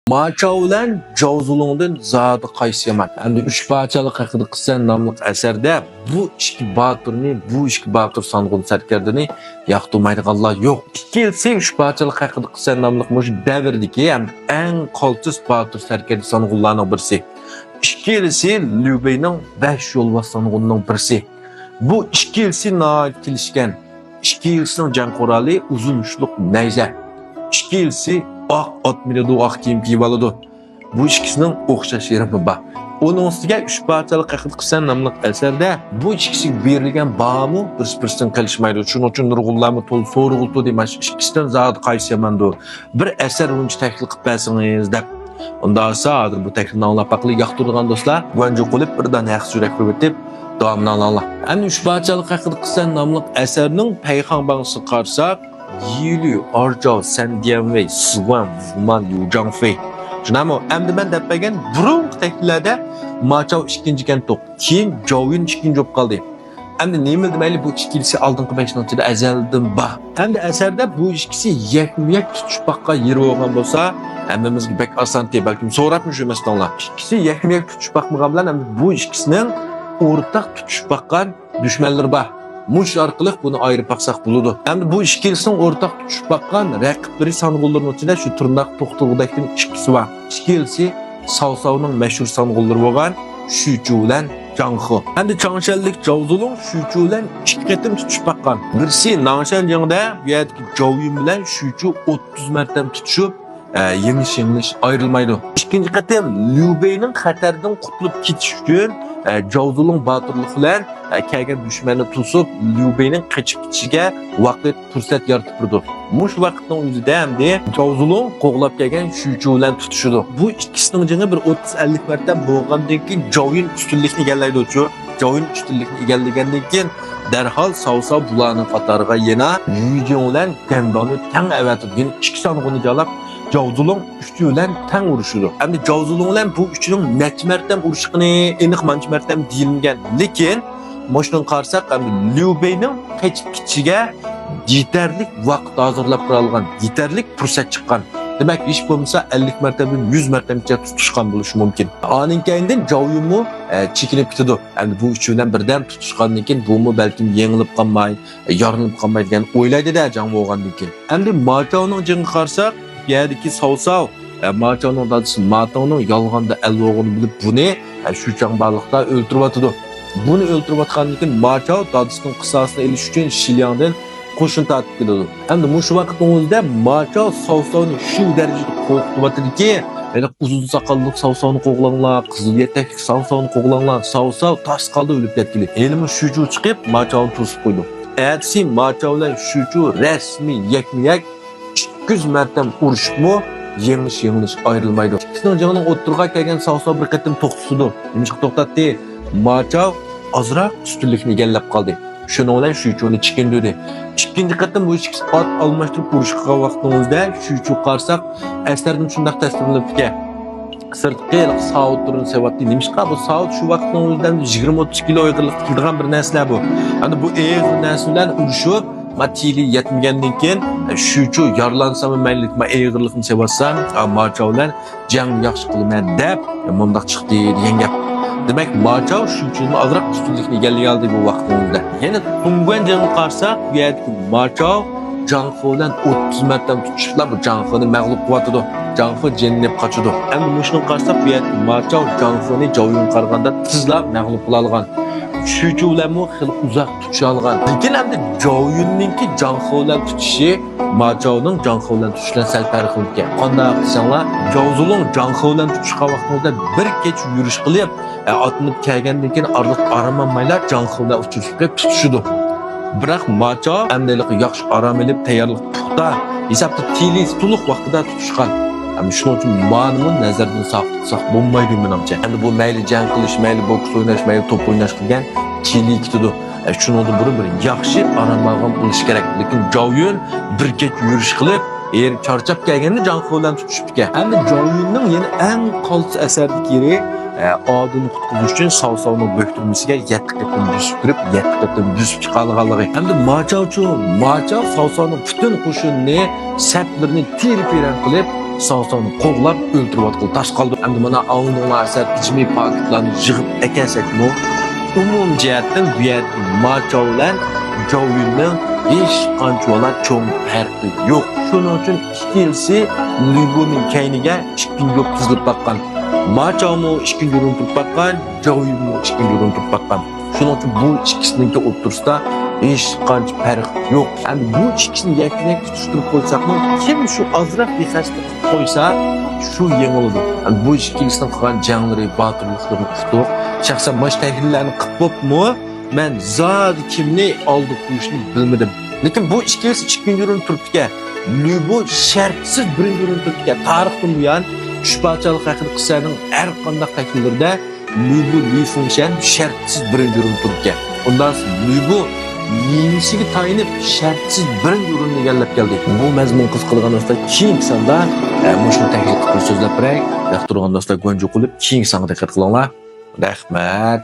Maçao bilan Jovzulungdan zodi qaysi yomon? Endi 3 parchalik haqida qilsan nomli asarda bu ikki botirni, bu ikki botir song'un sarkardini yoqtirmaydiganlar yo'q. Ikkinchisi 3 parchalik haqida qilsan nomli mush davrdagi ham eng qoltis botir sarkardi song'unlarning birisi. İkincisi Liubeyning 5 yo'lbos song'unning birisi. Bu ikkinchisi kelishgan. Ikkinchisining jang quroli uzun ushluq nayza. İkincisi oq ot minadi, oq kiyim kiyib oladi. Bu ikkisining o'xshash yeri bor. Onun ustiga 3 parchalik haqida qilsan nomli asarda bu ikkisiga berilgan bahomu bir-biridan qilishmaydi. Shuning uchun nurg'unlarni to'l so'rg'uldi demash ikkisidan zodi qaysi yomondir. Bir asar uncha taklif qilib bersangiz deb. Unda hozir bu taklifni anglab baqli yoqtirgan do'stlar, guvanji qilib birdan yaxshi yurak ko'rib davomini Allah. Endi 3 parchalik haqida qilsan nomli asarning payg'ambarisi qarsak Yili, Arjao, Sandianwei, Suwan, Wuman, Yu Zhangfei. Shunami, endi men deb bergan burungi takliflarda Maçao ikkinchi ekan to'q. Keyin Jowyun ikkinchi bo'lib qoldi. Endi nima demayli bu ikkisi oldingi 5-ning ichida azaldan bor. Endi asarda bu ikkisi yakma-yak tutishmoqqa yer bo'lgan bo'lsa, hammamizga bek oson deb balkim so'rabmiz shu masalalar. Ikkisi yakma-yak tutishmoqmagan bilan endi bu ikkisining o'rtaq tutishmoqqa dushmanlar bor. Mush orqali buni ayirib baqsaq bo'ladi. Endi bu ikkisining o'rtaq tutishib baqqan raqiblari song'ullarning ichida shu turnoq to'xtug'udakning ikkisi bor. Ikkisi Saosaoning mashhur song'ullari bo'lgan Shuchu bilan Zhanghe. Endi Changshanlik Jovzulung Shuchu bilan ikki qatim tutishib baqqan. Birisi Nangshan jangida bu yerdagi Jowyun bilan Shuchu 30 marta tutishib, yemish ayrilmaydi. Ikkinchi qatim Liubeyning xatardan qutulib ketish uchun Jovzulung botirlik bilan kelgan dushmanni to'sib, Liubeyning qochib ketishiga vaqt fursat yaratib turdi. Mush vaqtning o'zida hamda Jovzulung qo'g'lab kelgan Shuchu bilan tutishdi. Bu ikkisining jangi bir 30-50 marta bo'lgandan keyin Jowyun ustunlikni egallaydi. Jowyun ustunlikni egallagandan keyin darhol Saosao bularning qatoriga yana Yujing bilan Gandoni tang avatib, ikki song'uni jalab Jovzulung üçü bilan tang urishdi. Endi Jovzulung bilan bu üçünün necha marta urishqini aniq mancha marta deyilgan. Lekin moshning qarsak, endi Liubeyning qochib ketishiga yetarli vaqt hozirlab qolgan, yetarli fursat chiqqan. Demak, hech bo'lmasa 50 martadan 100 martacha tutishgan bo'lishi mumkin. Aning keyindan Jowyunmu chekinib ketdi. Endi bu üçü bilan birdan tutishgandan keyin bu balkim yengilib qolmay, yorilib qolmay degan o'ylaydi-da jang bo'lgandan keyin. Endi Maçaoning jangi qarsak, yerdeki Saosao, Maçao'nun dadisi Matao'nun yalganda el olduğunu bilip bunu şu çambalıkta öldürüp atıdı. Bunu öldürüp atkandan keyin Maçao dadisinin kısasını eliş için Şilyan'dan qo'shin tatib keladi. Endi shu vaqtning o'zida Maçao Saosao'ni shu darajada qo'rqitib atadi ki, uzun sakallı Saosao'ni qo'g'langlar, qizil yetakli Saosao'ni qo'g'langlar. Saosao tas qoldi o'lib ketgili. Elimi Shuchu chiqib Maçao'ni to'sib qo'ydi. Ertasi Maçao bilan Shuchu rasmiy yakma-yak 200 marta urishibmi, yengish ayrilmaydi. Ikkisining jonining o'ttirga kelgan Saosao bir qatim to'xtatdi. Nimcha to'xtatdi? Maçao ozroq ustunlikni egallab qoldi. Shuning bilan Shuchuni chikindi. Ikkinchi qatim bu ikkisi ot almashtirib urishga vaqtimizda Shuchu qarsak, asarning shunday tasvirlanibdi. Sirtqi Saotur'un sevatli nimishqa bu Saot shu vaqtning o'zidan 20-30 kilo og'irlik qilgan bir narsa bu. Endi bu og'ir narsalar urishib matili yetmagandan keyin Shuchu yorlansam maylik, men og'irlikni sevatsam, Maçao bilan jang yaxshi qilaman deb mundaq chiqdi degan gap. Demak, Maçao Shuchuni ozroq ustunlikni egallagan bu vaqtimizda. Yana Tungguan jangni qarsak, bu yerda Maçao Zhanghe bilan 30 marta tutishlar, bu Zhangheni mag'lub qiladi. Zhanghe jennib qochadi. Endi shuni qarsak, bu yerda Maçao Zhangheni Jowyun qaraganda tizlab mag'lub qila olgan. Shuchu bilan xil uzoq tutisha olgan. Lekin endi Jowyunninki Zhanghe bilan tutishi Maçao'ning Zhanghe bilan tutishidan sal farq qilgan. Qanday qilsanglar, Jovzulung Zhanghe bilan tutishgan vaqtida bir kech yurish qilib, otlanib kelgandan keyin orliq aramanmaylar Zhanghe bilan uchrashib tutishdi. Biroq Maçao amdalik yaxshi aram olib, tayyorlik puxta, hisobda tili to'liq vaqtida tutishgan. Shuning uchun ma'noni nazardan saqlab bo'lmaydi menimcha. Endi bu mayli jang qilish, mayli boks o'ynash, mayli to'p o'ynash qilgan tili ketadi. Shuningdan bir yaxshi aramag'am bo'lish kerak. Lekin Jowyun bir kech yurish qilib, charchab kelganda Zhanghe bilan tutishibdi. Endi Jowyunning yana eng qoltis asardagi yeri adını qutquzish uchun savsovni bo'ktirmasiga 7 qatim buzib kirib, 7 qatim buzib chiqarganligi. Hamda Machav savsovni butun qo'shinni saplarini terib-peran qilib, savsovni qo'g'lab o'ltirib tash qoldi. Hamda mana avnonlar asar ichmi paketlarni yig'ib akasakmi, umum jihatdan bu yerda Machav bilan Jovyunning hech qanchalar cho'ng farqi yo'q. Shuning uchun ikkalisi Lyuboning kayniga 2 kun yo'q tizilib baqqan. Machavmi 2 kun yo'q turib baqqan, Jovyunmi 2 kun yo'q turib baqqan. Shuning uchun bu ikkisiningki o'rtasida hech qancha farq yo'q. Endi bu ikkisini yakuniy tutishtirib qo'ysaqmi, kim shu ozroq bexaslik qo'ysa, shu yengiladi. Endi bu ikkilisini qilgan janglari, botirliklarini kutib, shaxsan bosh tahlillarni qilib bo'pmi? Men zod kimni oldi qo'yishni bilmadim. Lekin bu ikkilisi 2 kun yo'q turibdi. Lyubo shartsiz birinchi o'rin turibdi. Tarixdan buyon uch parchalik haqida qissaning har qanday takliflarida Lyubo Li Funkshan shartsiz birinchi o'rin turibdi. Undan Lyubo yenisiga tayinib shartsiz birinchi o'rinni egallab keldi. Bu mazmun qiz qilgan do'stlar keyingi sonda mushuni taklif qilib so'zlab beray. Yoqtirgan do'stlar go'nja qilib keyingi sonda diqqat qilinglar. Rahmat.